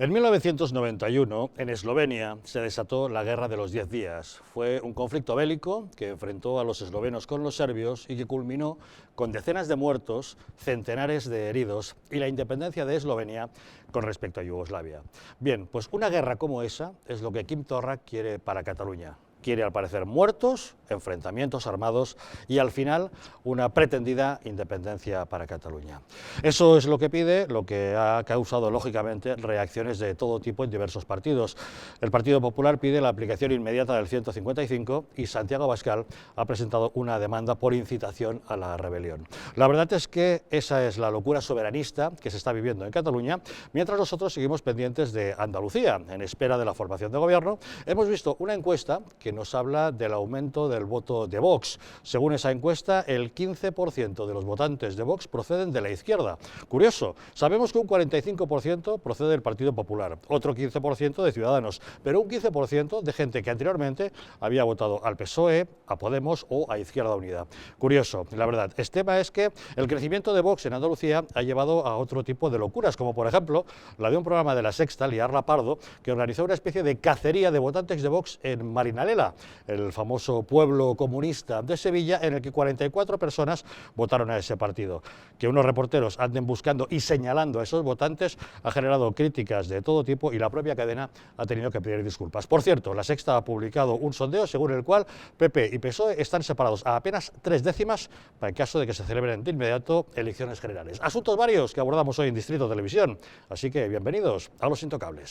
En 1991, en Eslovenia, se desató la Guerra de los 10 días. Fue un conflicto bélico que enfrentó a los eslovenos con los serbios y que culminó con decenas de muertos, centenares de heridos y la independencia de Eslovenia con respecto a Yugoslavia. Bien, pues una guerra como esa es lo que Quim Torra quiere para Cataluña. Quiere, al parecer, muertos, enfrentamientos armados y, al final, una pretendida independencia para Cataluña. Eso es lo que pide, lo que ha causado, lógicamente, reacciones de todo tipo en diversos partidos. El Partido Popular pide la aplicación inmediata del 155 y Santiago Abascal ha presentado una demanda por incitación a la rebelión. La verdad es que esa es la locura soberanista que se está viviendo en Cataluña, mientras nosotros seguimos pendientes de Andalucía. En espera de la formación de gobierno, hemos visto una encuesta que nos habla del aumento del voto de Vox. Según esa encuesta, el 15% de los votantes de Vox proceden de la izquierda. Curioso, sabemos que un 45% procede del Partido Popular, otro 15% de Ciudadanos, pero un 15% de gente que anteriormente había votado al PSOE, a Podemos o a Izquierda Unida. Curioso, la verdad. El tema es que el crecimiento de Vox en Andalucía ha llevado a otro tipo de locuras, como por ejemplo la de un programa de La Sexta, Liar la Pardo, que organizó una especie de cacería de votantes de Vox en Marinaleda, el famoso pueblo comunista de Sevilla, en el que 44 personas votaron a ese partido. Que unos reporteros anden buscando y señalando a esos votantes ha generado críticas de todo tipo y la propia cadena ha tenido que pedir disculpas. Por cierto, La Sexta ha publicado un sondeo según el cual PP y PSOE están separados a apenas 3 décimas para el caso de que se celebren de inmediato elecciones generales. Asuntos varios que abordamos hoy en Distrito Televisión. Así que bienvenidos a Los Intocables.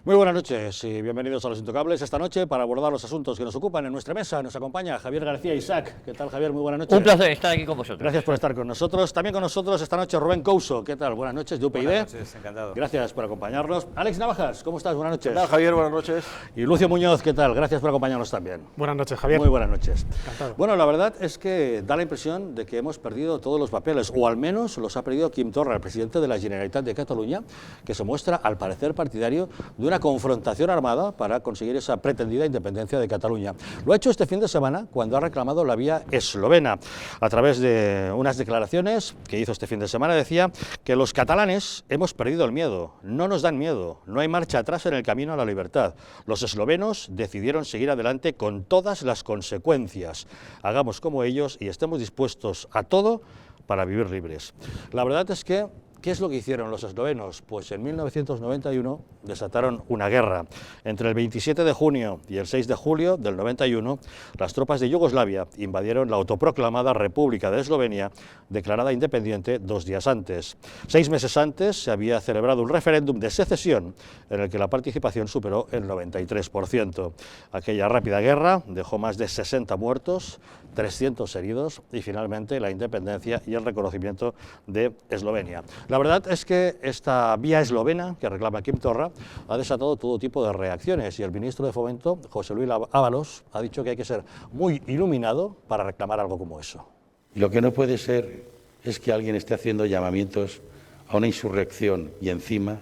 Muy buenas noches y bienvenidos a Los Intocables. Esta noche, para abordar los asuntos que nos ocupan en nuestra mesa, nos acompaña Javier García Isaac. ¿Qué tal, Javier? Muy buenas noches. Un placer estar aquí con vosotros. Gracias por estar con nosotros. También con nosotros esta noche Rubén Couso. ¿Qué tal? Buenas noches, de UPyD. Buenas noches, encantado. Gracias por acompañarnos. Alex Navajas, ¿cómo estás? Buenas noches. ¿Qué tal, Javier? Buenas noches. Y Lucio Muñoz, ¿qué tal? Gracias por acompañarnos también. Buenas noches, Javier. Muy buenas noches. Encantado. Bueno, la verdad es que da la impresión de que hemos perdido todos los papeles, o al menos los ha perdido Quim Torra, el presidente de la Generalitat de Cataluña, que se muestra, al parecer, partidario de una confrontación armada para conseguir esa pretendida independencia de Cataluña. Lo ha hecho este fin de semana cuando ha reclamado la vía eslovena. A través de unas declaraciones que hizo este fin de semana decía que los catalanes hemos perdido el miedo, no nos dan miedo, no hay marcha atrás en el camino a la libertad. Los eslovenos decidieron seguir adelante con todas las consecuencias. Hagamos como ellos y estemos dispuestos a todo para vivir libres. La verdad es que ¿qué es lo que hicieron los eslovenos? Pues en 1991 desataron una guerra. Entre el 27 de junio y el 6 de julio del 91, las tropas de Yugoslavia invadieron la autoproclamada República de Eslovenia, declarada independiente 2 días antes. 6 meses antes se había celebrado un referéndum de secesión en el que la participación superó el 93%. Aquella rápida guerra dejó más de 60 muertos, 300 heridos y finalmente la independencia y el reconocimiento de Eslovenia. La verdad es que esta vía eslovena que reclama Quim Torra ha desatado todo tipo de reacciones y el ministro de Fomento, José Luis Ábalos, ha dicho que hay que ser muy iluminado para reclamar algo como eso. Y lo que no puede ser es que alguien esté haciendo llamamientos a una insurrección y encima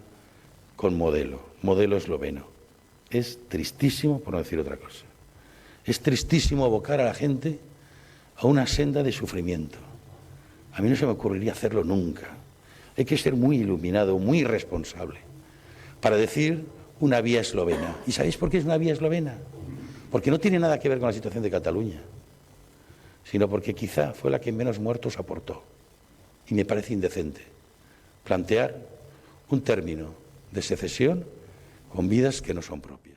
con modelo esloveno. Es tristísimo, por no decir otra cosa. Es tristísimo abocar a la gente a una senda de sufrimiento. A mí no se me ocurriría hacerlo nunca. Hay que ser muy iluminado, muy responsable, para decir una vía eslovena. ¿Y sabéis por qué es una vía eslovena? Porque no tiene nada que ver con la situación de Cataluña, sino porque quizá fue la que menos muertos aportó. Y me parece indecente plantear un término de secesión con vidas que no son propias.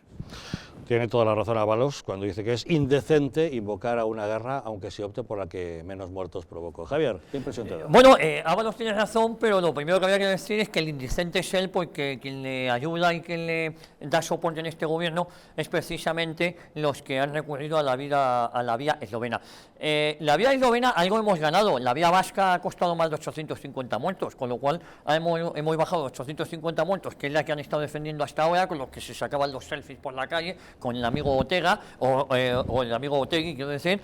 Tiene toda la razón Ábalos cuando dice que es indecente invocar a una guerra, aunque se opte por la que menos muertos provocó. Javier, ¿qué impresión te da? Bueno, Ábalos tiene razón, pero lo primero que había que decir es que el indecente es él, porque quien le ayuda y quien le da soporte en este gobierno es precisamente los que han recurrido a la vía eslovena. La vía eslovena algo hemos ganado, la vía vasca ha costado más de 850 muertos, con lo cual hemos bajado 850 muertos, que es la que han estado defendiendo hasta ahora, con los que se sacaban los selfies por la calle, con el amigo Ortega, o el amigo Otegui, quiero decir,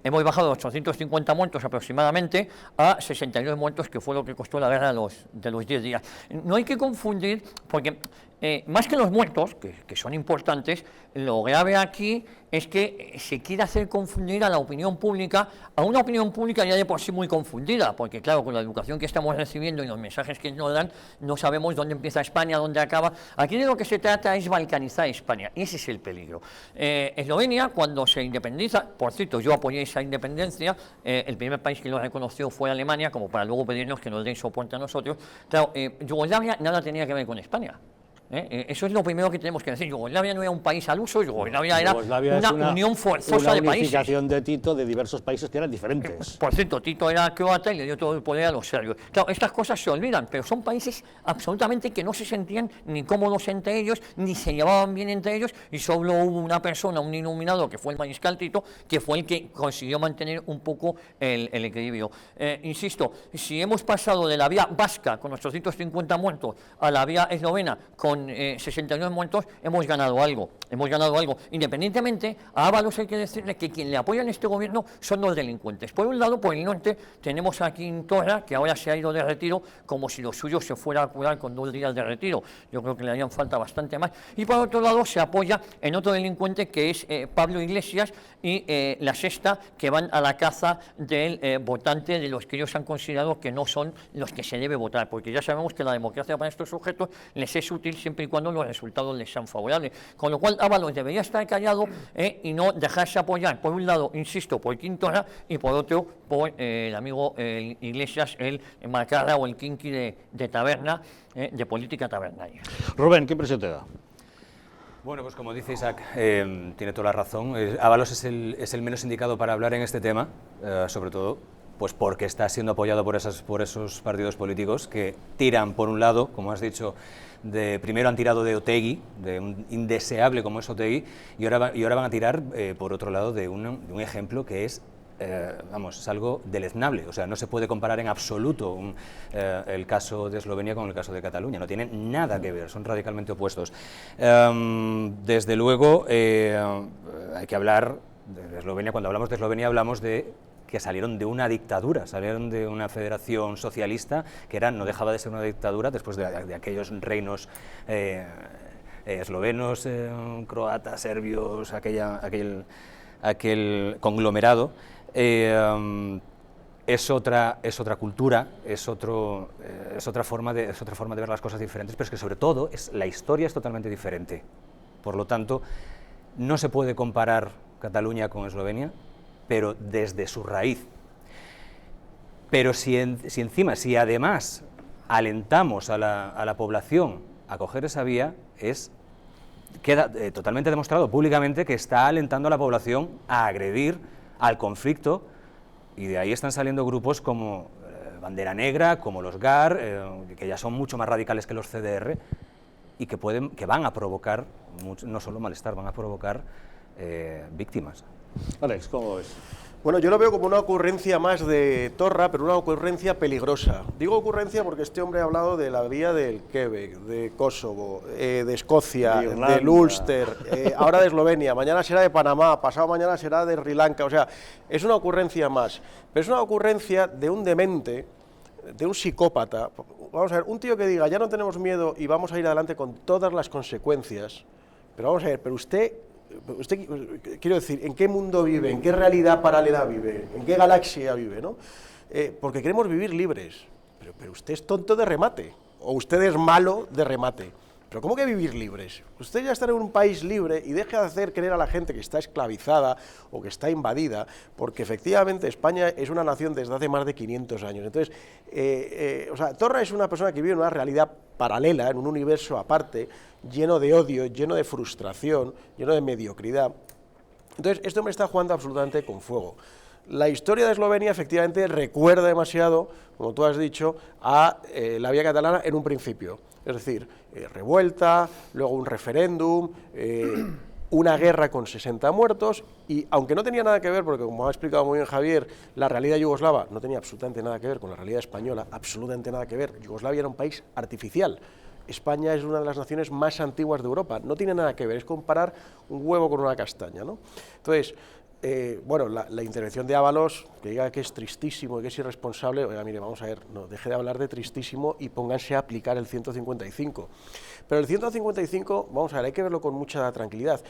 hemos bajado de 850 muertos aproximadamente a 69 muertos, que fue lo que costó la guerra de los 10 días. No hay que confundir, porque más que los muertos, que son importantes, lo grave aquí es que se quiere hacer confundir a la opinión pública, a una opinión pública ya de por sí muy confundida, porque claro, con la educación que estamos recibiendo y los mensajes que nos dan, no sabemos dónde empieza España, dónde acaba. Aquí de lo que se trata es balcanizar España, y ese es el peligro. Eslovenia, cuando se independiza, por cierto, yo apoyé esa independencia, el primer país que lo reconoció fue Alemania, como para luego pedirnos que nos den soporte a nosotros. Claro, Yugoslavia nada tenía que ver con España. Eso es lo primero que tenemos que decir. Yugoslavia no era un país al uso, Yugoslavia era una unión forzosa de países. Una unificación de Tito de diversos países que eran diferentes. Por cierto, Tito era croata y le dio todo el poder a los serbios. Claro, estas cosas se olvidan, pero son países absolutamente que no se sentían ni cómodos entre ellos, ni se llevaban bien entre ellos, y solo hubo una persona, un iluminado, que fue el mariscal Tito, que fue el que consiguió mantener un poco el equilibrio. Insisto, si hemos pasado de la vía vasca con 850 muertos a la vía eslovena con 69 muertos, hemos ganado algo, Independientemente, a Ábalos hay que decirle que quien le apoya en este gobierno son los delincuentes. Por un lado, por el norte, tenemos a Quintorra, que ahora se ha ido de retiro, como si lo suyo se fuera a curar con 2 días de retiro. Yo creo que le harían falta bastante más. Y por otro lado, se apoya en otro delincuente, que es Pablo Iglesias y la Sexta, que van a la caza del votante de los que ellos han considerado que no son los que se debe votar, porque ya sabemos que la democracia para estos sujetos les es útil siempre y cuando los resultados les sean favorables. Con lo cual, Ábalos debería estar callado y no dejarse apoyar, por un lado, insisto, por Quintorra, y por otro, por el amigo Iglesias, el macarra o el kinky de taberna, de política tabernaria. Rubén, ¿qué impresión te da? Bueno, pues como dice Isaac, tiene toda la razón. Ábalos es el menos indicado para hablar en este tema, sobre todo pues porque está siendo apoyado por esos partidos políticos que tiran, por un lado, como has dicho, primero han tirado de Otegui, de un indeseable como es Otegui, y ahora van a tirar, por otro lado, de un ejemplo que es, es algo deleznable. O sea, no se puede comparar en absoluto el caso de Eslovenia con el caso de Cataluña, no tienen nada que ver, son radicalmente opuestos. Desde luego, hay que hablar de Eslovenia. Cuando hablamos de Eslovenia hablamos de que salieron de una dictadura, salieron de una federación socialista que no dejaba de ser una dictadura después de aquellos reinos eslovenos, croatas, serbios, aquel conglomerado. Es otra cultura, es otra forma de ver las cosas diferentes, pero es que sobre todo la historia es totalmente diferente. Por lo tanto, no se puede comparar Cataluña con Eslovenia, pero desde su raíz. Pero si además alentamos a la población a coger esa vía, queda totalmente demostrado públicamente que está alentando a la población a agredir, al conflicto, y de ahí están saliendo grupos como Bandera Negra, como los GAR, que ya son mucho más radicales que los CDR, y que van a provocar, no solo malestar, van a provocar víctimas. Alex, ¿cómo ves? Bueno, yo lo veo como una ocurrencia más de Torra, pero una ocurrencia peligrosa. Digo ocurrencia porque este hombre ha hablado de la vía del Quebec, de Kosovo, de Escocia, del Ulster, ahora de Eslovenia, mañana será de Panamá, pasado mañana será de Sri Lanka. O sea, es una ocurrencia más, pero es una ocurrencia de un demente, de un psicópata. Vamos a ver, un tío que diga, ya no tenemos miedo y vamos a ir adelante con todas las consecuencias, pero vamos a ver, pero usted, quiero decir, ¿en qué mundo vive? ¿En qué realidad paralela vive? ¿En qué galaxia vive? ¿No? Porque queremos vivir libres, pero usted es tonto de remate, o usted es malo de remate. Pero ¿cómo que vivir libres? Usted ya está en un país libre y deje de hacer creer a la gente que está esclavizada o que está invadida, porque efectivamente España es una nación desde hace más de 500 años. Entonces, o sea, Torra es una persona que vive en una realidad paralela, en un universo aparte, lleno de odio, lleno de frustración, lleno de mediocridad. Entonces, este hombre está jugando absolutamente con fuego. La historia de Eslovenia efectivamente recuerda demasiado, como tú has dicho, a la vía catalana en un principio. Es decir, revuelta, luego un referéndum, una guerra con 60 muertos, y aunque no tenía nada que ver, porque como ha explicado muy bien Javier, la realidad yugoslava no tenía absolutamente nada que ver con la realidad española, absolutamente nada que ver. Yugoslavia era un país artificial. España es una de las naciones más antiguas de Europa, no tiene nada que ver, es comparar un huevo con una castaña, ¿no? Entonces, bueno, la intervención de Ábalos, que diga que es tristísimo y que es irresponsable, oiga, mire, vamos a ver, no, deje de hablar de tristísimo y pónganse a aplicar el 155. Pero el 155, vamos a ver, hay que verlo con mucha tranquilidad.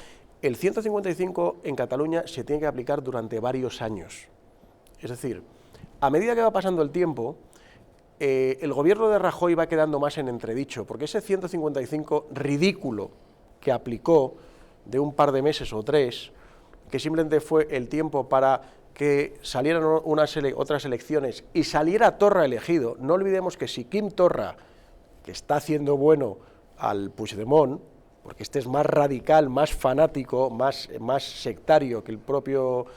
El 155 en Cataluña se tiene que aplicar durante varios años. Es decir, a medida que va pasando el tiempo, el gobierno de Rajoy va quedando más en entredicho, porque ese 155 ridículo que aplicó de un par de meses o 3, que simplemente fue el tiempo para que salieran otras elecciones y saliera Torra elegido. No olvidemos que si Quim Torra, que está haciendo bueno al Puigdemont, porque este es más radical, más fanático, más sectario que el propio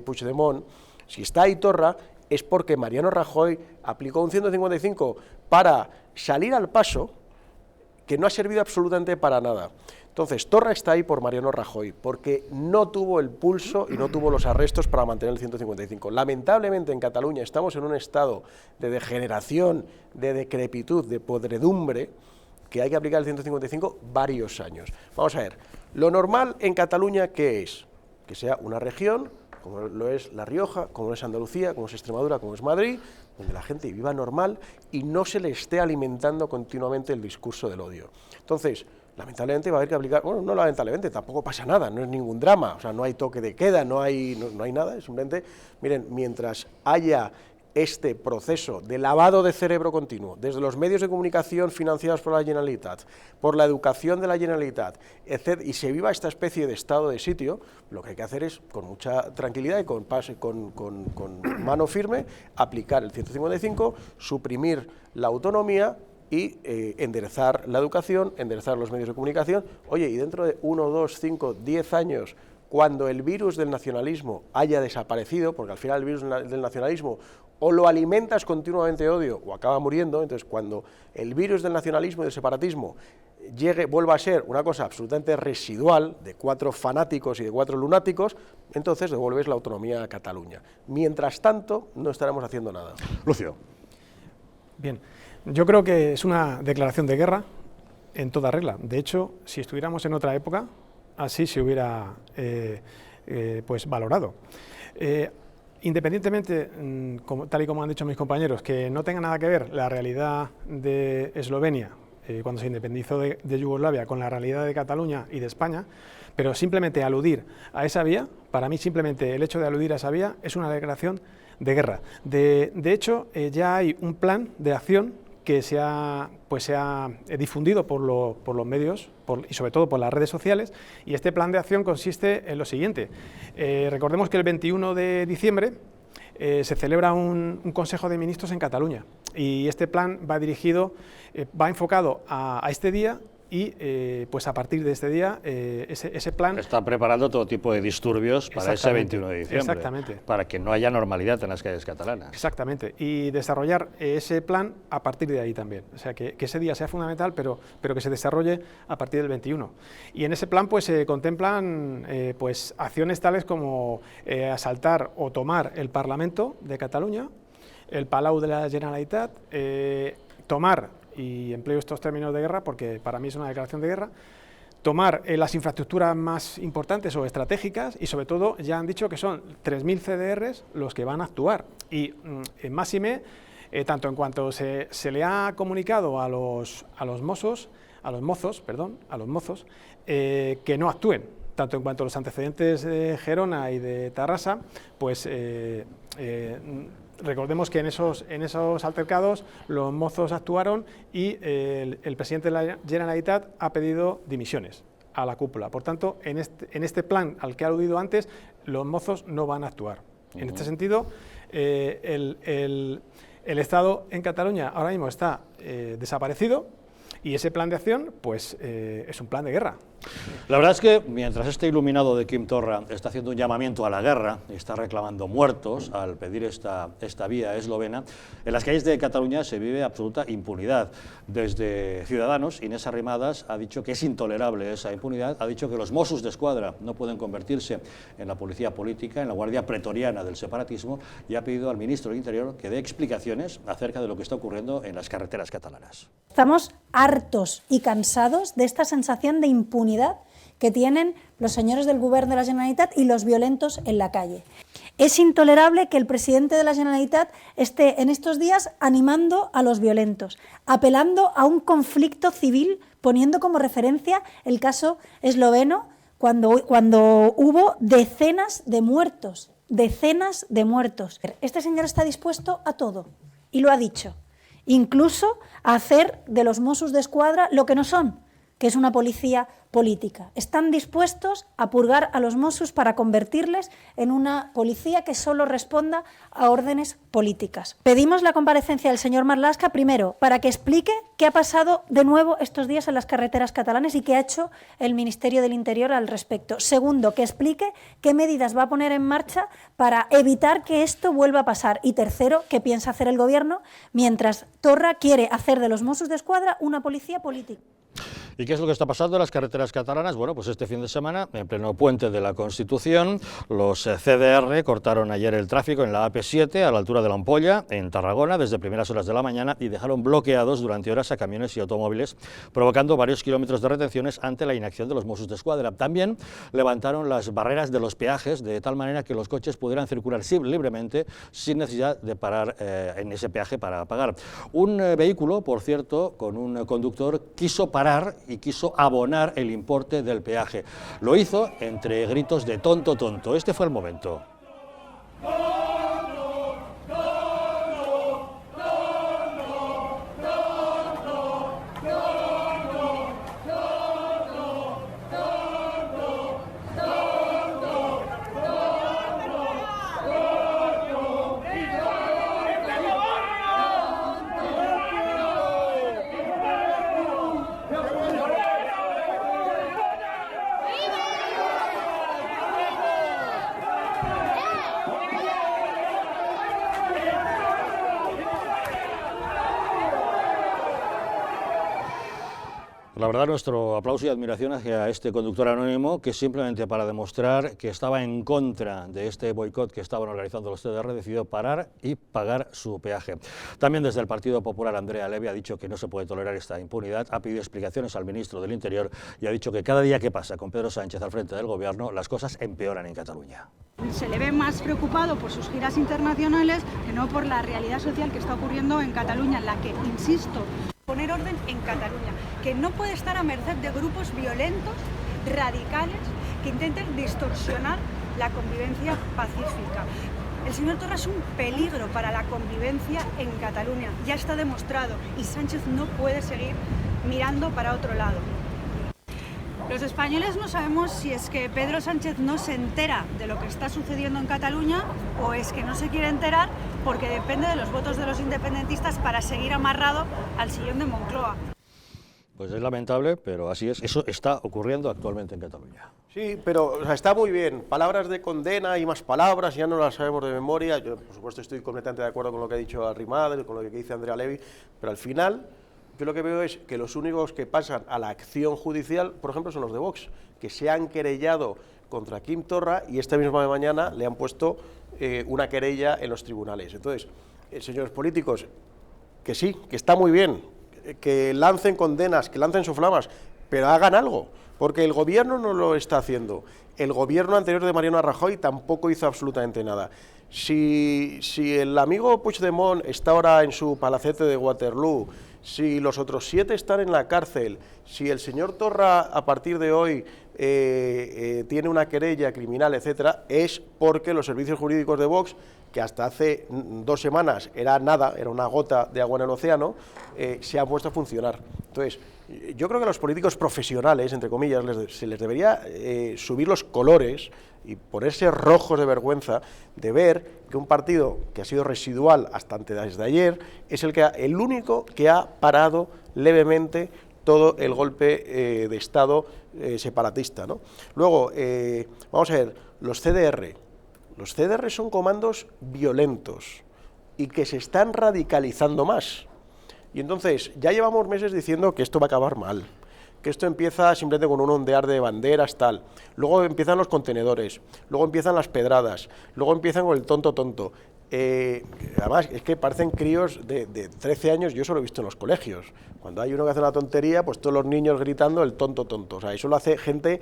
Puigdemont, si está ahí Torra, es porque Mariano Rajoy aplicó un 155 para salir al paso, que no ha servido absolutamente para nada. Entonces, Torra está ahí por Mariano Rajoy, porque no tuvo el pulso y no tuvo los arrestos para mantener el 155. Lamentablemente, en Cataluña estamos en un estado de degeneración, de decrepitud, de podredumbre, que hay que aplicar el 155 varios años. Vamos a ver, lo normal en Cataluña, ¿qué es? Que sea una región, como lo es La Rioja, como lo es Andalucía, como es Extremadura, como es Madrid, donde la gente viva normal y no se le esté alimentando continuamente el discurso del odio. Entonces, lamentablemente va a haber que aplicar, bueno, no lamentablemente, tampoco pasa nada, no es ningún drama, o sea, no hay toque de queda, no hay nada, es simplemente, miren, mientras haya este proceso de lavado de cerebro continuo, desde los medios de comunicación financiados por la Generalitat, por la educación de la Generalitat, etc., y se viva esta especie de estado de sitio, lo que hay que hacer es, con mucha tranquilidad y con mano firme, aplicar el 155, suprimir la autonomía y enderezar la educación, enderezar los medios de comunicación. Oye, y dentro de 1, 2, 5, 10 años, cuando el virus del nacionalismo haya desaparecido, porque al final el virus del nacionalismo o lo alimentas continuamente odio o acaba muriendo, entonces cuando el virus del nacionalismo y del separatismo vuelva a ser una cosa absolutamente residual, de 4 fanáticos y de 4 lunáticos, entonces devuelves la autonomía a Cataluña. Mientras tanto, no estaremos haciendo nada. Lucio. Bien, yo creo que es una declaración de guerra en toda regla. De hecho, si estuviéramos en otra época, así se hubiera pues valorado. Independientemente, tal y como han dicho mis compañeros, que no tenga nada que ver la realidad de Eslovenia cuando se independizó de Yugoslavia con la realidad de Cataluña y de España, pero simplemente aludir a esa vía, para mí simplemente el hecho de aludir a esa vía es una declaración de guerra. De hecho, ya hay un plan de acción que se ha difundido por los medios y sobre todo por las redes sociales, y este plan de acción consiste en lo siguiente. Recordemos que el 21 de diciembre se celebra un Consejo de Ministros en Cataluña, y este plan va enfocado a este día, y pues a partir de este día ese plan... Está preparando todo tipo de disturbios para ese 21 de diciembre. Exactamente. Para que no haya normalidad en las calles catalanas. Exactamente, y desarrollar ese plan a partir de ahí también. O sea, que ese día sea fundamental, pero que se desarrolle a partir del 21. Y en ese plan pues se contemplan pues acciones tales como asaltar o tomar el Parlamento de Cataluña, el Palau de la Generalitat, tomar, y empleo estos términos de guerra porque para mí es una declaración de guerra, tomar las infraestructuras más importantes o estratégicas, y sobre todo ya han dicho que son 3.000 CDRs los que van a actuar, y máxime, tanto en cuanto se le ha comunicado a los mozos, que no actúen, tanto en cuanto a los antecedentes de Gerona y de Tarrasa, pues Recordemos que en esos altercados los mozos actuaron y el presidente de la Generalitat ha pedido dimisiones a la cúpula. Por tanto, en este plan al que he aludido antes, los mozos no van a actuar. En este sentido, el Estado en Cataluña ahora mismo está desaparecido y ese plan de acción pues, es un plan de guerra. La verdad es que mientras este iluminado de Quim Torra está haciendo un llamamiento a la guerra y está reclamando muertos al pedir esta vía eslovena, en las calles de Cataluña se vive absoluta impunidad. Desde Ciudadanos, Inés Arrimadas ha dicho que es intolerable esa impunidad, ha dicho que los Mossos d'Esquadra no pueden convertirse en la policía política, en la guardia pretoriana del separatismo, y ha pedido al ministro del Interior que dé explicaciones acerca de lo que está ocurriendo en las carreteras catalanas. Estamos hartos y cansados de esta sensación de impunidad que tienen los señores del Govern de la Generalitat y los violentos en la calle. Es intolerable que el presidente de la Generalitat esté en estos días animando a los violentos, apelando a un conflicto civil, poniendo como referencia el caso esloveno cuando hubo decenas de muertos. Este señor está dispuesto a todo y lo ha dicho, incluso a hacer de los Mossos d'Esquadra lo que no son, que es una policía política. Están dispuestos a purgar a los Mossos para convertirles en una policía que solo responda a órdenes políticas. Pedimos la comparecencia del señor Marlaska, primero, para que explique qué ha pasado de nuevo estos días en las carreteras catalanas y qué ha hecho el Ministerio del Interior al respecto. Segundo, que explique qué medidas va a poner en marcha para evitar que esto vuelva a pasar. Y tercero, qué piensa hacer el Gobierno mientras Torra quiere hacer de los Mossos d'Esquadra una policía política. ¿Y qué es lo que está pasando en las carreteras catalanas? Bueno, pues este fin de semana, en pleno puente de la Constitución, los CDR cortaron ayer el tráfico en la AP7 a la altura de la Ampolla, en Tarragona, desde primeras horas de la mañana, y dejaron bloqueados durante horas a camiones y automóviles, provocando varios kilómetros de retenciones ante la inacción de los Mossos d'Esquadra. También levantaron las barreras de los peajes, de tal manera que los coches pudieran circular libremente, sin necesidad de parar en ese peaje para pagar. Un vehículo, por cierto, con un conductor, quiso parar y quiso abonar el importe del peaje. Lo hizo entre gritos de tonto, tonto. Este fue el momento. La verdad, nuestro aplauso y admiración hacia este conductor anónimo que simplemente para demostrar que estaba en contra de este boicot que estaban organizando los CDR decidió parar y pagar su peaje. También desde el Partido Popular Andrea Levy ha dicho que no se puede tolerar esta impunidad, ha pedido explicaciones al ministro del Interior y ha dicho que cada día que pasa con Pedro Sánchez al frente del Gobierno las cosas empeoran en Cataluña. Se le ve más preocupado por sus giras internacionales que no por la realidad social que está ocurriendo en Cataluña, en la que, insisto, poner orden en Cataluña, que no puede estar a merced de grupos violentos, radicales, que intenten distorsionar la convivencia pacífica. El señor Torra es un peligro para la convivencia en Cataluña, ya está demostrado, y Sánchez no puede seguir mirando para otro lado. Los españoles no sabemos si es que Pedro Sánchez no se entera de lo que está sucediendo en Cataluña o es que no se quiere enterar porque depende de los votos de los independentistas para seguir amarrado al sillón de Moncloa. Pues es lamentable, pero así es. Eso está ocurriendo actualmente en Cataluña. Sí, pero está muy bien. Palabras de condena y más palabras, ya no las sabemos de memoria. Yo, por supuesto, estoy completamente de acuerdo con lo que ha dicho Arrimadas, con lo que dice Andrea Levy, pero al final yo lo que veo es que los únicos que pasan a la acción judicial, por ejemplo, son los de Vox, que se han querellado contra Quim Torra y esta misma mañana le han puesto una querella en los tribunales. Entonces, señores políticos, que sí, que está muy bien, que lancen condenas, que lancen soflamas, pero hagan algo, porque el gobierno no lo está haciendo. El gobierno anterior de Mariano Rajoy tampoco hizo absolutamente nada. Si el amigo Puigdemont está ahora en su palacete de Waterloo, si los otros 7 están en la cárcel, si el señor Torra a partir de hoy tiene una querella criminal, etcétera, es porque los servicios jurídicos de Vox, que hasta hace 2 semanas era nada, era una gota de agua en el océano, se ha puesto a funcionar. Entonces, yo creo que a los políticos profesionales, entre comillas, se les debería subir los colores y ponerse rojos de vergüenza de ver que un partido que ha sido residual hasta antes de ayer es el único que ha parado levemente todo el golpe de Estado separatista, ¿no? Luego, vamos a ver, los CDR. Los CDR son comandos violentos y que se están radicalizando más. Y entonces, ya llevamos meses diciendo que esto va a acabar mal, que esto empieza simplemente con un ondear de banderas, tal. Luego empiezan los contenedores, luego empiezan las pedradas, luego empiezan con el tonto. Además, es que parecen críos de 13 años, yo eso lo he visto en los colegios. Cuando hay uno que hace una tontería, pues todos los niños gritando el tonto. O sea, eso lo hace gente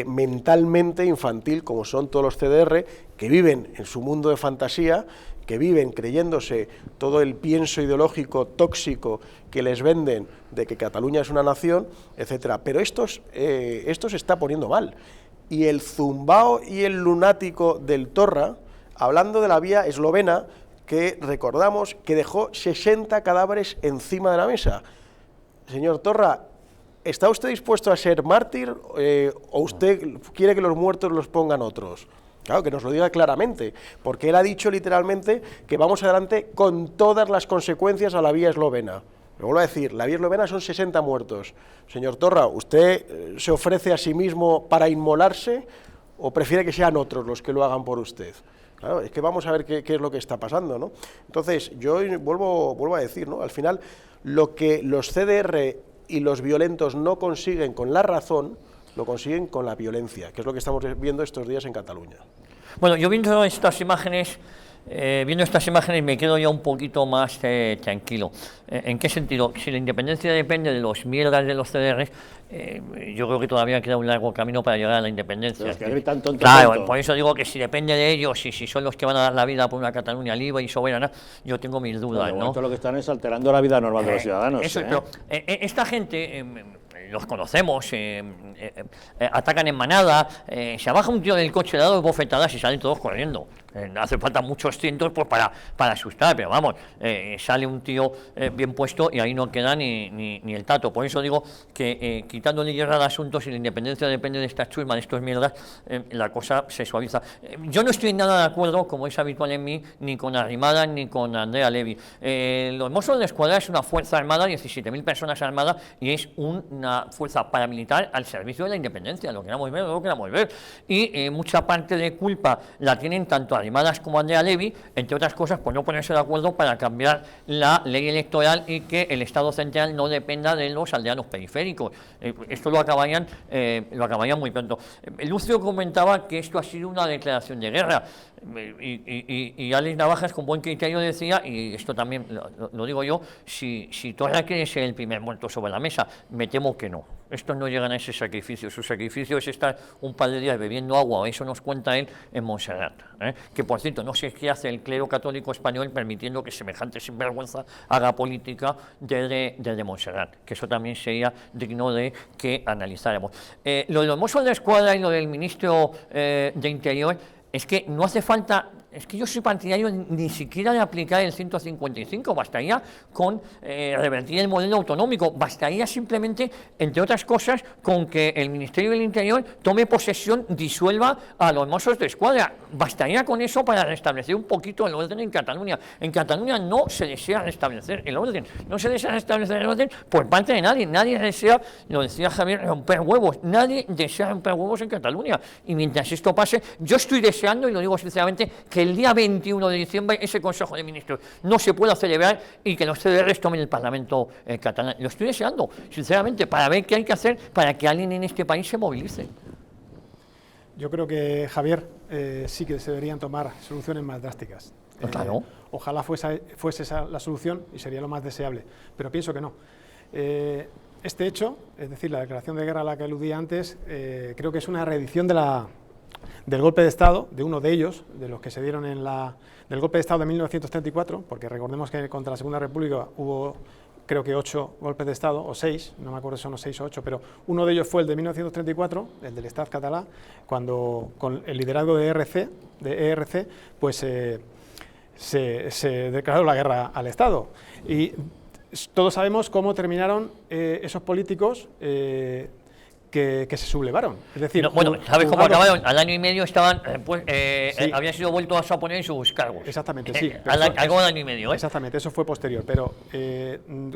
mentalmente infantil, como son todos los CDR, que viven en su mundo de fantasía, que viven creyéndose todo el pienso ideológico tóxico que les venden de que Cataluña es una nación, etcétera. Pero esto se está poniendo mal. Y el zumbao y el lunático del Torra, hablando de la vía eslovena, que recordamos que dejó 60 cadáveres encima de la mesa. Señor Torra, ¿está usted dispuesto a ser mártir o usted quiere que los muertos los pongan otros? Claro, que nos lo diga claramente, porque él ha dicho literalmente que vamos adelante con todas las consecuencias a la vía eslovena. Lo vuelvo a decir, la vía eslovena son 60 muertos. Señor Torra, ¿usted se ofrece a sí mismo para inmolarse o prefiere que sean otros los que lo hagan por usted? Claro, es que vamos a ver qué es lo que está pasando, ¿no? Entonces, yo vuelvo a decir, ¿no? Al final, lo que los CDR y los violentos no consiguen con la razón, lo consiguen con la violencia, que es lo que estamos viendo estos días en Cataluña. Bueno, yo viendo estas imágenes me quedo ya un poquito más tranquilo. ¿En qué sentido? Si la independencia depende de los mierdas de los CDR, yo creo que todavía queda un largo camino para llegar a la independencia. Los que gritan tonto, claro, tonto. por eso digo que si depende de ellos y si son los que van a dar la vida por una Cataluña libre y soberana, yo tengo mis dudas, ¿no? Lo que están es alterando la vida normal de los ciudadanos. Eso, pero esta gente, los conocemos, atacan en manada, se baja un tío del coche, le da 2 bofetadas y salen todos corriendo. Hace falta muchos cientos pues, para asustar, pero vamos, sale un tío bien puesto y ahí no queda ni el tato. Por eso digo que quitándole guerra al asunto, si la independencia depende de estas chusmas, de estos mierdas, la cosa se suaviza. Yo no estoy nada de acuerdo, como es habitual en mí, ni con Arrimadas ni con Andrea Levy. Los Mossos de Escuadra es una fuerza armada, 17.000 personas armadas, y es una fuerza paramilitar al servicio de la independencia, lo queramos ver o no lo queramos ver. Y mucha parte de culpa la tienen tanto Arrimadas como Andrea Levy, entre otras cosas, por no ponerse de acuerdo para cambiar la ley electoral y que el Estado central no dependa de los aldeanos periféricos. Esto lo acabarían muy pronto. Lucio comentaba que esto ha sido una declaración de guerra, y Alex Navajas con buen criterio decía, y esto también lo digo yo, si Torra quiere ser el primer muerto sobre la mesa, me temo que no. Estos no llegan a ese sacrificio. Su sacrificio es estar un par de días bebiendo agua, eso nos cuenta él en Montserrat. Que por cierto, no sé qué hace el clero católico español permitiendo que semejante sinvergüenza haga política desde Montserrat, que eso también sería digno de que analizáramos. Lo de los Mossos de Escuadra y lo del ministro de Interior, es que no hace falta, es que yo soy partidario ni siquiera de aplicar el 155, bastaría con revertir el modelo autonómico, bastaría simplemente, entre otras cosas, con que el Ministerio del Interior tome posesión, disuelva a los Mossos de Escuadra, bastaría con eso para restablecer un poquito el orden en Cataluña. En Cataluña no se desea restablecer el orden, no se desea restablecer el orden por parte de nadie, nadie desea, lo decía Javier, romper huevos, nadie desea romper huevos en Cataluña, y mientras esto pase, yo estoy deseando, y lo digo sinceramente, que el día 21 de diciembre ese Consejo de Ministros no se pueda celebrar y que los CDRs tomen el Parlamento catalán. Lo estoy deseando, sinceramente, para ver qué hay que hacer para que alguien en este país se movilice. Yo creo que, Javier, sí que se deberían tomar soluciones más drásticas. Claro. Ojalá fuese esa la solución y sería lo más deseable, pero pienso que no. Este hecho, es decir, la declaración de guerra a la que aludía antes, creo que es una reedición del golpe de Estado, de uno de ellos, de los que se dieron del golpe de Estado de 1934, porque recordemos que contra la Segunda República hubo, creo que 8 golpes de Estado, o 6, no me acuerdo si son los 6 o 8, pero uno de ellos fue el de 1934, el del Estat català, cuando con el liderazgo de ERC, pues se declaró la guerra al Estado. Y todos sabemos cómo terminaron esos políticos que se sublevaron. Es decir, no, bueno, ¿sabes cómo acabaron? Al año y medio estaban, habían sido vueltos a poner en sus cargos. Exactamente, sí. Algo de año y medio. Exactamente, eso fue posterior. Pero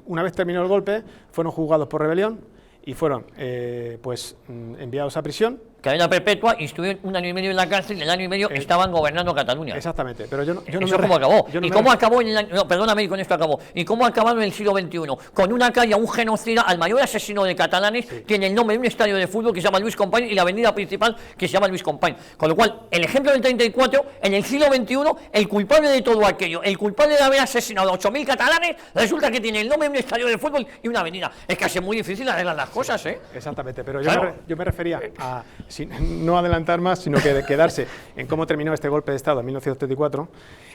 una vez terminó el golpe, fueron juzgados por rebelión y fueron enviados a prisión. Cadena perpetua, y estuvieron un año y medio en la cárcel, y el año y medio estaban gobernando Cataluña. Exactamente, pero yo no ¿Eso cómo acabó? ¿Y cómo acabó en el año, no, perdóname, con esto acabó? ¿Y cómo acabaron en el siglo XXI? Con una calle a un genocida, al mayor asesino de catalanes, tiene el nombre de un estadio de fútbol que se llama Luis Companys y la avenida principal que se llama Luis Companys. Con lo cual, el ejemplo del 34, en el siglo XXI, el culpable de todo aquello, el culpable de haber asesinado a 8.000 catalanes, resulta que tiene el nombre de un estadio de fútbol y una avenida. Es casi muy difícil arreglar las cosas, ¿eh? Exactamente, pero yo me refería a, no adelantar más, sino que quedarse en cómo terminó este golpe de Estado en 1934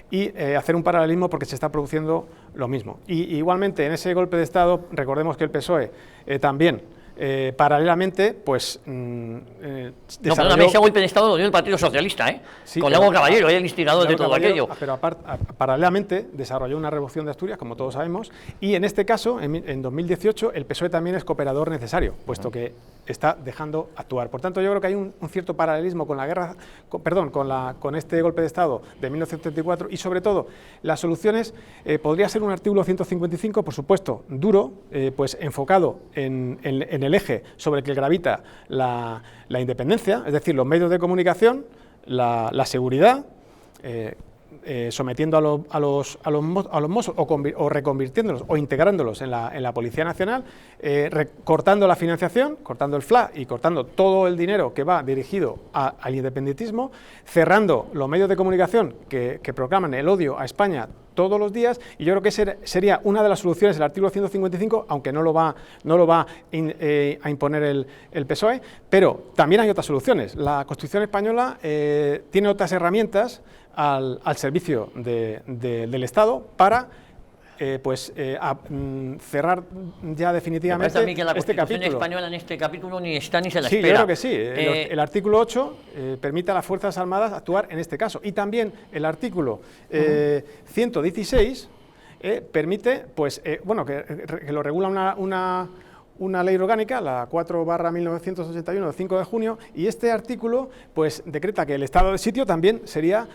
y hacer un paralelismo porque se está produciendo lo mismo. Y igualmente en ese golpe de Estado, recordemos que el PSOE también paralelamente, pues perdóname, ese golpe de Estado lo dio el Partido Socialista, sí, con Lago Caballero, el instigador de todo aquello. Pero paralelamente desarrolló una revolución de Asturias, como todos sabemos, y en este caso, en 2018, el PSOE también es cooperador necesario, puesto que está dejando actuar. Por tanto, yo creo que hay un cierto paralelismo con la guerra, con este golpe de Estado de 1934 y, sobre todo, las soluciones podría ser un artículo 155, por supuesto, duro, pues enfocado en el eje sobre el que gravita la independencia, es decir, los medios de comunicación, la seguridad, sometiendo a los Mossos o reconvirtiéndolos o integrándolos en la Policía Nacional, cortando la financiación, cortando el FLA y cortando todo el dinero que va dirigido al independentismo, cerrando los medios de comunicación que proclaman el odio a España todos los días, y yo creo que esa sería una de las soluciones del artículo 155, aunque no lo va a imponer el PSOE, pero también hay otras soluciones. La Constitución española tiene otras herramientas al servicio del Estado para cerrar ya definitivamente a mí que la este Constitución capítulo. Española en este capítulo ni está ni se la Sí, espera. yo creo que sí. El artículo 8 permite a las Fuerzas Armadas actuar en este caso. Y también el artículo 116 permite, que lo regula una ley orgánica, la 4/1981, del 5 de junio, y este artículo pues decreta que el estado de sitio también sería,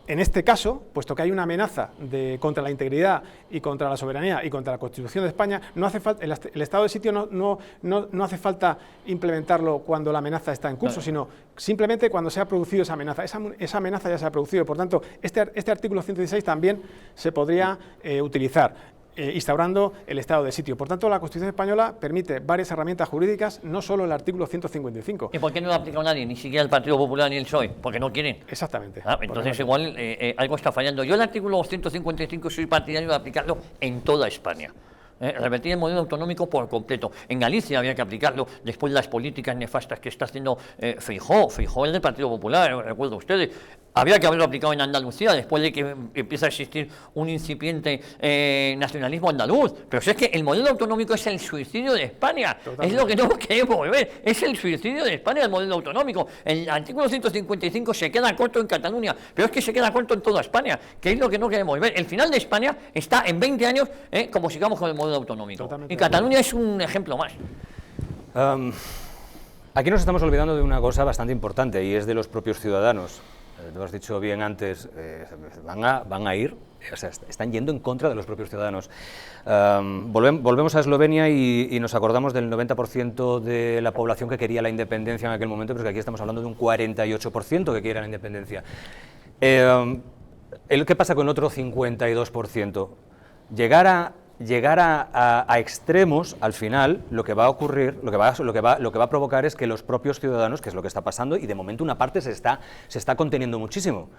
en este caso, puesto que hay una amenaza contra la integridad y contra la soberanía y contra la Constitución de España, no hace falta, el estado de sitio no hace falta implementarlo cuando la amenaza está en curso, sino simplemente cuando se ha producido esa amenaza. Esa amenaza ya se ha producido, por tanto, este artículo 116 también se podría utilizar, instaurando el estado de sitio. Por tanto, la Constitución española permite varias herramientas jurídicas, no solo el artículo 155. ¿Y por qué no lo ha aplicado nadie, ni siquiera el Partido Popular ni el PSOE? Porque no quieren. Exactamente. Entonces igual algo está fallando. Yo el artículo 155 soy partidario de aplicarlo en toda España. Revertir el modelo autonómico por completo. En Galicia había que aplicarlo después de las políticas nefastas que está haciendo Feijóo, el del Partido Popular, recuerdo ustedes. Había que haberlo aplicado en Andalucía después de que empieza a existir un incipiente nacionalismo andaluz. Pero si es que el modelo autonómico es el suicidio de España. Totalmente. Es lo que no queremos ver. Es el suicidio de España el modelo autonómico. El artículo 155 se queda corto en Cataluña, pero es que se queda corto en toda España, que es lo que no queremos ver. El final de España está en 20 años, como sigamos con el modelo autonómico. Totalmente. Y Cataluña es un ejemplo más. Aquí nos estamos olvidando de una cosa bastante importante, y es de los propios ciudadanos. Lo has dicho bien antes, van a ir, o sea, están yendo en contra de los propios ciudadanos. Volvemos a Eslovenia y nos acordamos del 90% de la población que quería la independencia en aquel momento, pero que aquí estamos hablando de un 48% que quiere la independencia. ¿Qué pasa con otro 52%? Llegar a extremos, al final, lo que va a ocurrir, lo que va a provocar es que los propios ciudadanos, que es lo que está pasando, y de momento una parte se está conteniendo muchísimo.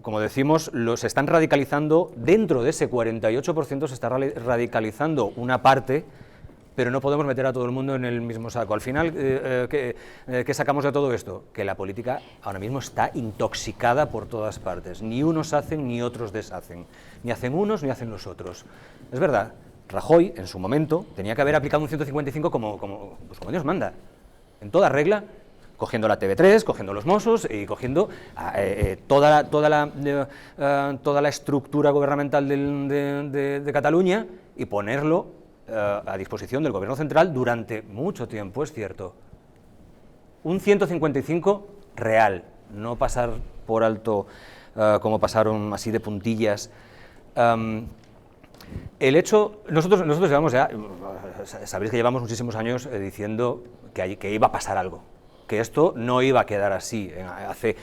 Como decimos, se están radicalizando, dentro de ese 48% se está radicalizando una parte, pero no podemos meter a todo el mundo en el mismo saco. Al final, ¿qué sacamos de todo esto? Que la política ahora mismo está intoxicada por todas partes. Ni unos hacen ni otros deshacen. Ni hacen unos ni hacen los otros. Es verdad, Rajoy, en su momento, tenía que haber aplicado un 155 como Dios manda. En toda regla, cogiendo la TV3, cogiendo los Mossos y cogiendo toda la estructura gubernamental de Cataluña y ponerlo a disposición del gobierno central durante mucho tiempo, es cierto. Un 155 real, no pasar por alto como pasaron así de puntillas. El hecho, nosotros llevamos ya, sabéis que llevamos muchísimos años diciendo que iba a pasar algo, que esto no iba a quedar así. Hace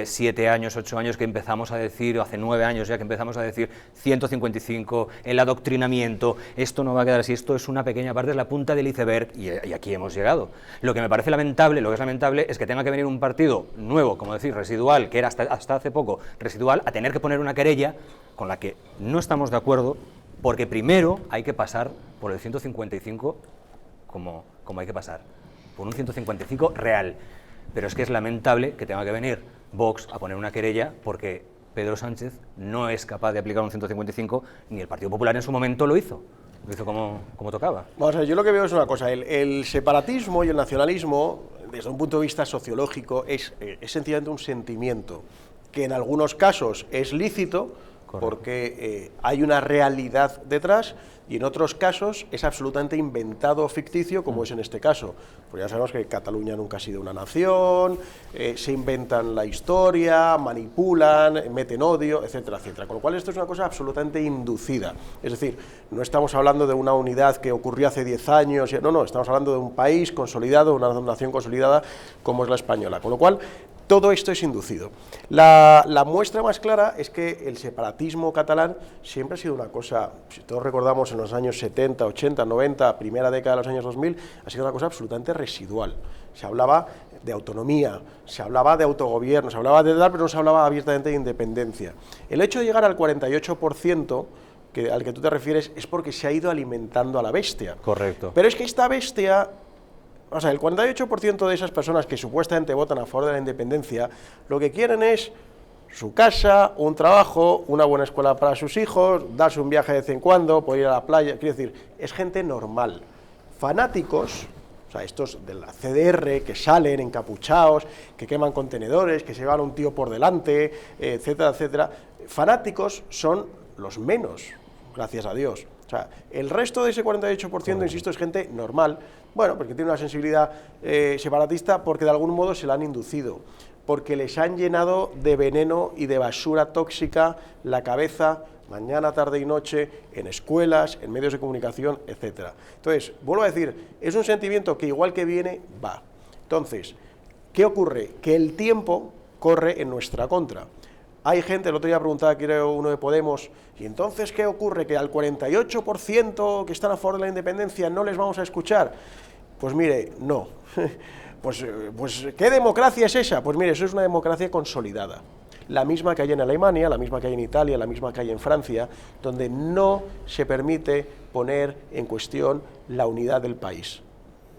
7 años, 8 años que empezamos a decir, o hace 9 años ya que empezamos a decir 155, el adoctrinamiento, esto no va a quedar así, esto es una pequeña parte, es la punta del iceberg y aquí hemos llegado. Lo que me parece lamentable, lo que es lamentable es que tenga que venir un partido nuevo, como decir, residual, que era hasta hace poco residual, a tener que poner una querella con la que no estamos de acuerdo, porque primero hay que pasar por el 155 como hay que pasar, por un 155 real. Pero es que es lamentable que tenga que venir Vox a poner una querella porque Pedro Sánchez no es capaz de aplicar un 155, ni el Partido Popular en su momento lo hizo como tocaba. Vamos a ver, yo lo que veo es una cosa, el separatismo y el nacionalismo, desde un punto de vista sociológico, es sencillamente un sentimiento que en algunos casos es lícito, porque hay una realidad detrás, y en otros casos es absolutamente inventado o ficticio, como es en este caso. Pues ya sabemos que Cataluña nunca ha sido una nación, se inventan la historia, manipulan, meten odio, etcétera, etcétera. Con lo cual esto es una cosa absolutamente inducida. Es decir, no estamos hablando de una unidad que ocurrió hace 10 años, no, estamos hablando de un país consolidado, una nación consolidada como es la española. Con lo cual, todo esto es inducido. La muestra más clara es que el separatismo catalán siempre ha sido una cosa, si todos recordamos en los años 70, 80, 90, primera década de los años 2000, ha sido una cosa absolutamente residual. Se hablaba de autonomía, se hablaba de autogobierno, se hablaba de tal, pero no se hablaba abiertamente de independencia. El hecho de llegar al 48%, al que tú te refieres, es porque se ha ido alimentando a la bestia. Correcto. Pero es que esta bestia... O sea, el 48% de esas personas que supuestamente votan a favor de la independencia, lo que quieren es su casa, un trabajo, una buena escuela para sus hijos, darse un viaje de vez en cuando, poder ir a la playa. Quiero decir, es gente normal. Fanáticos, o sea, estos de la CDR que salen encapuchados, que queman contenedores, que se llevan a un tío por delante, etcétera, etcétera. Fanáticos son los menos, gracias a Dios. O sea, el resto de ese 48%, insisto, es gente normal, bueno, porque tiene una sensibilidad separatista, porque de algún modo se la han inducido, porque les han llenado de veneno y de basura tóxica la cabeza, mañana, tarde y noche, en escuelas, en medios de comunicación, etcétera. Entonces, vuelvo a decir, es un sentimiento que igual que viene, va. Entonces, ¿qué ocurre? Que el tiempo corre en nuestra contra. Hay gente, el otro día preguntaba, creo, uno de Podemos, y entonces, ¿qué ocurre? ¿Que al 48% que están a favor de la independencia no les vamos a escuchar? Pues mire, no. Pues, ¿qué democracia es esa? Pues mire, eso es una democracia consolidada. La misma que hay en Alemania, la misma que hay en Italia, la misma que hay en Francia, donde no se permite poner en cuestión la unidad del país.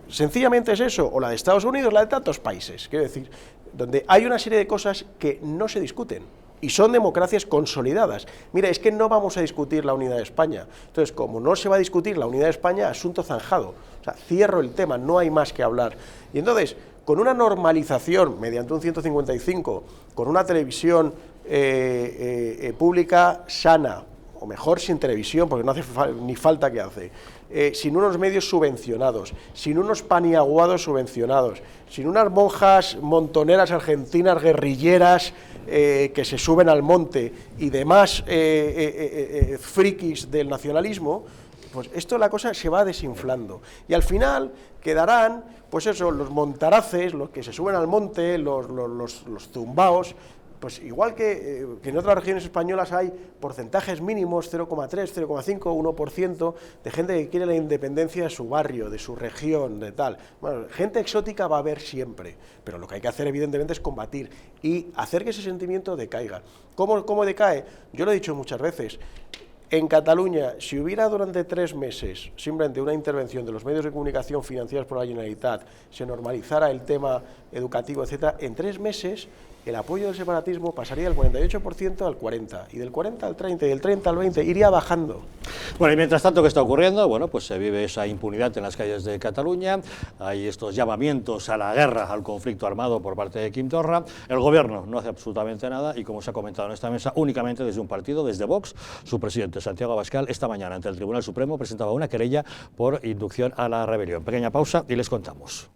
Sencillamente es eso, o la de Estados Unidos, la de tantos países, quiero decir, donde hay una serie de cosas que no se discuten. Y son democracias consolidadas. Mira, es que no vamos a discutir la unidad de España. Entonces, como no se va a discutir la unidad de España, asunto zanjado. O sea, cierro el tema, no hay más que hablar. Y entonces, con una normalización mediante un 155, con una televisión pública sana, o mejor sin televisión, porque no hace ni falta que hace, sin unos medios subvencionados, sin unos paniaguados subvencionados, sin unas monjas montoneras argentinas guerrilleras que se suben al monte y demás frikis del nacionalismo, pues esto la cosa se va desinflando. Y al final quedarán, pues eso, los montaraces, los que se suben al monte, los zumbaos. Pues igual que en otras regiones españolas hay porcentajes mínimos, 0,3, 0,5, 1%, de gente que quiere la independencia de su barrio, de su región, de tal. Bueno, gente exótica va a haber siempre, pero lo que hay que hacer evidentemente es combatir y hacer que ese sentimiento decaiga. ¿Cómo decae? Yo lo he dicho muchas veces, En Cataluña, si hubiera durante 3 meses simplemente una intervención de los medios de comunicación financiados por la Generalitat, se normalizara el tema educativo, etcétera, en 3 meses el apoyo del separatismo pasaría del 48% al 40%, y del 40% al 30%, y del 30% al 20%, iría bajando. Bueno, y mientras tanto, ¿qué está ocurriendo? Bueno, pues se vive esa impunidad en las calles de Cataluña, hay estos llamamientos a la guerra, al conflicto armado por parte de Quim Torra, el gobierno no hace absolutamente nada y, como se ha comentado en esta mesa, únicamente desde un partido, desde Vox, su presidente Santiago Abascal, esta mañana ante el Tribunal Supremo presentaba una querella por inducción a la rebelión. Pequeña pausa y les contamos.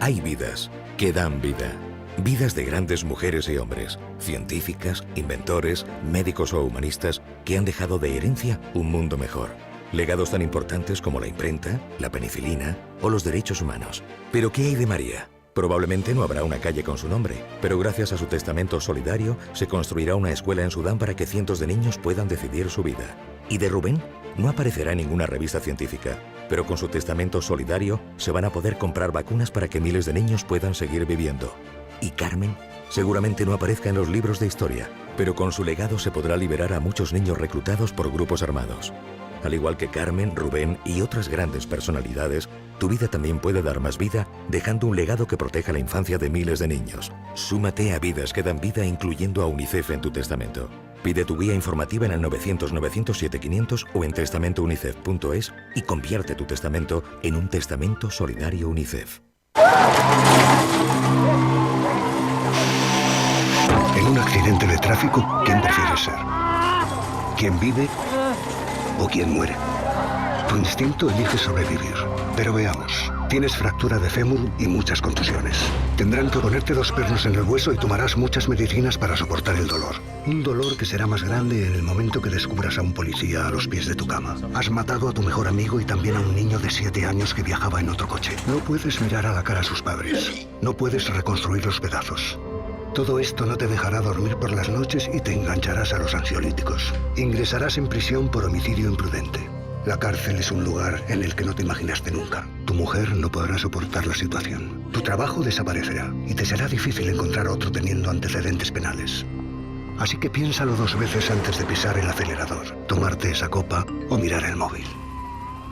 Hay vidas que dan vida. Vidas de grandes mujeres y hombres, científicas, inventores, médicos o humanistas que han dejado de herencia un mundo mejor. Legados tan importantes como la imprenta, la penicilina o los derechos humanos. ¿Pero qué hay de María? Probablemente no habrá una calle con su nombre, pero gracias a su testamento solidario se construirá una escuela en Sudán para que cientos de niños puedan decidir su vida. ¿Y de Rubén? No aparecerá en ninguna revista científica, pero con su testamento solidario se van a poder comprar vacunas para que miles de niños puedan seguir viviendo. ¿Y Carmen? Seguramente no aparezca en los libros de historia, pero con su legado se podrá liberar a muchos niños reclutados por grupos armados. Al igual que Carmen, Rubén y otras grandes personalidades, tu vida también puede dar más vida dejando un legado que proteja la infancia de miles de niños. Súmate a Vidas que dan vida incluyendo a UNICEF en tu testamento. Pide tu guía informativa en el 900-900-7500 o en testamentounicef.es y convierte tu testamento en un testamento solidario UNICEF. En un accidente de tráfico, ¿quién prefieres ser? ¿Quién vive o quién muere? Tu instinto elige sobrevivir. Pero veamos. Tienes fractura de fémur y muchas contusiones. Tendrán que ponerte 2 pernos en el hueso y tomarás muchas medicinas para soportar el dolor. Un dolor que será más grande en el momento que descubras a un policía a los pies de tu cama. Has matado a tu mejor amigo y también a un niño de 7 años que viajaba en otro coche. No puedes mirar a la cara a sus padres. No puedes reconstruir los pedazos. Todo esto no te dejará dormir por las noches y te engancharás a los ansiolíticos. Ingresarás en prisión por homicidio imprudente. La cárcel es un lugar en el que no te imaginaste nunca. Tu mujer no podrá soportar la situación. Tu trabajo desaparecerá y te será difícil encontrar otro teniendo antecedentes penales. Así que piénsalo 2 veces antes de pisar el acelerador, tomarte esa copa o mirar el móvil.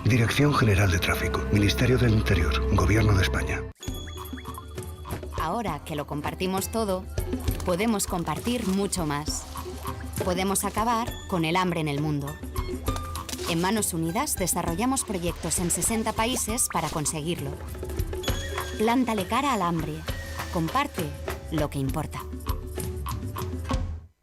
Dirección General de Tráfico, Ministerio del Interior, Gobierno de España. Ahora que lo compartimos todo, podemos compartir mucho más. Podemos acabar con el hambre en el mundo. En Manos Unidas desarrollamos proyectos en 60 países para conseguirlo. Plántale cara al hambre. Comparte lo que importa.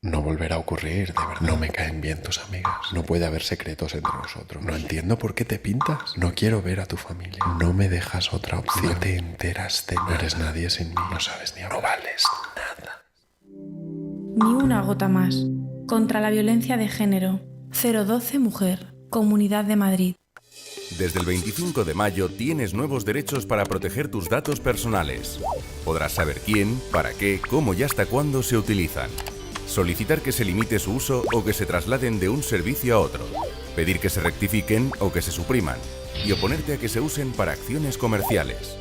No volverá a ocurrir, de verdad. No me caen bien tus amigas. No puede haber secretos entre nosotros. No entiendo por qué te pintas. No quiero ver a tu familia. No me dejas otra opción. No te enteras de nada. No eres nadie sin mí. No sabes ni hablar. No vales nada. Ni una gota más. Contra la violencia de género. 012 Mujer. Comunidad de Madrid. Desde el 25 de mayo tienes nuevos derechos para proteger tus datos personales. Podrás saber quién, para qué, cómo y hasta cuándo se utilizan. Solicitar que se limite su uso o que se trasladen de un servicio a otro. Pedir que se rectifiquen o que se supriman. Y oponerte a que se usen para acciones comerciales.